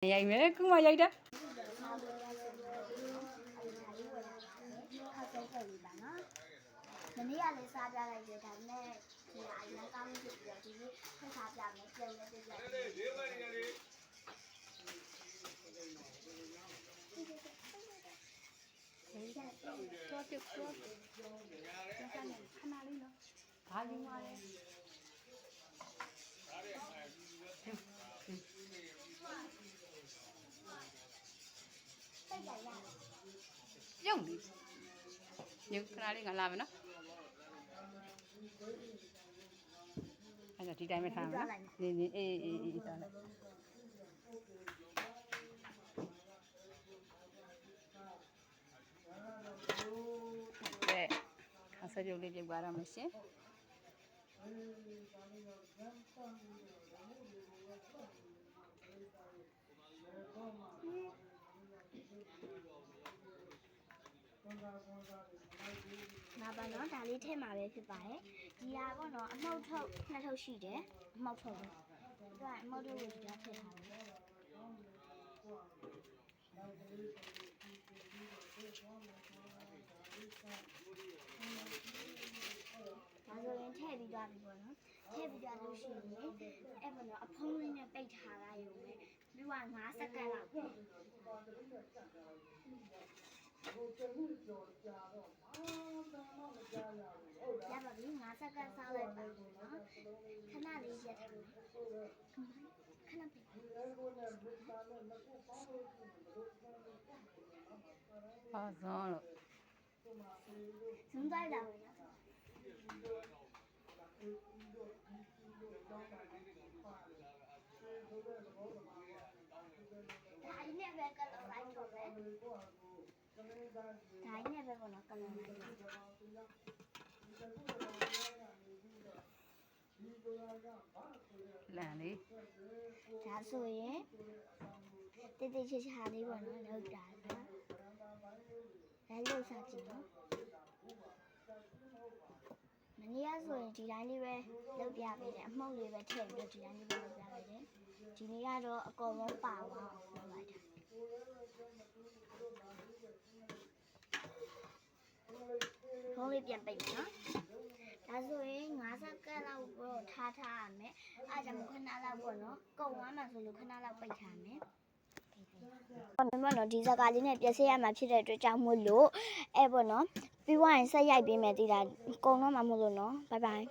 ရိုက်မယ်ခုမှရိုက်တာမနေ့ကလည်းစားပြလိုက်တယ်ဒါပေမဲ့ဒီအရင်ကောင်းလို့ဆိုပြီးတော့ဒီနေ့ဖက်စားပြမယ်ပြုံးလည်းပြပြတယ်လေးပါနေလေတော့ပြုတ်တော့ခဏလေးနော်ဘာယူมาလဲပြုံးလေးညခဏလေးငါလာမယ်နော်အဲ့ဒါဒီတိုင်းပဲထားမယ်နော်နေအေးထားလိုက်အဆက်ရုပ်လေးပြုတ်သွားတော့မယ်ရှင်နာပါနော်ဒါလေးထည့်မှာပဲဖြစ်ပါတယ်ဒီဟာပေါ့နော်အမှုတ်ထုတ်နှစ်ထုတ်ရှိတယ်အမှုတ်ထုတ်လို့ဒါအမှုတ်ထုတ်ကိုဒီကထည့်ထားတယ်ဒါဆိုရင်ထည့်ပြီးသွားပြီပေါ့နော်ထည့်ပြီးသွားလို့ရှိရင်အဲ့ပေါ့နော်အဖုံးလေးနဲ့ပိတ်ထားလိုက်ရုံပဲပြီးတော့5စက္ကန့်လောက်ရပါပြီ5စက္ကန့်စောင့်လိုက်ပါနော်ခဏလေးရက်ထားမယ်ခဏပိတ်ဟာဇွန်လို့ဇွန်တိုင်းလာဝင်နော်ဒါအင်းနဲ့ပဲကလောလိုက်တော့ပဲဒါအင်းနဲ့ပဲပေါ့နော်ကလောလိုက်လန်လေးဒါဆိုရင်တိတ်တိတ်ချာချာလေးပေါ့နော်လောက်တာနော်ဒါလို့စားကြည့်နော်မနေ့ကဆိုရင်ဒီတိုင်းလေးပဲလုပ်ပြပေးတယ်အမှုန့်လေးပဲထည့်ပြီးတော့ဒီတိုင်းလေးပဲလုပ်ပြပေးတယ်ဒီနေ့ကတော့အကုန်လုံးပါသွားအောင်လုပ်လိုက်တာခေါင်းလေးပြန်ပိတ်နော်ဒါဆိုရင်5စက္ကန့်လောက်တော့ထားရမယ်အားကြောင့်ခဏလောက်ပေါ့နော်ကုန်သွားမှဆိုလို့ခဏလောက်ပိတ်ထားမယ်ဘာမှမနော်ဒီစကားလေးနဲ့ပြည့်စည်ရမှာဖြစ်တဲ့အတွက်ကြောင့်မို့လို့အဲ့ပေါ့နော်ပြီးသွားရင်ဆက်ရိုက်ပေးမယ်တိတာကုံတော့မှာမဟုတ်လို့နော်ဘိုင်ဘိုင်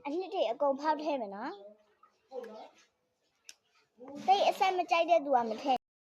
အနှစ်တွေအကုန်ဖောက်ထဲမယ်နော်တိတ်အဆက်မကြိုက်တဲ့သူကမထည့်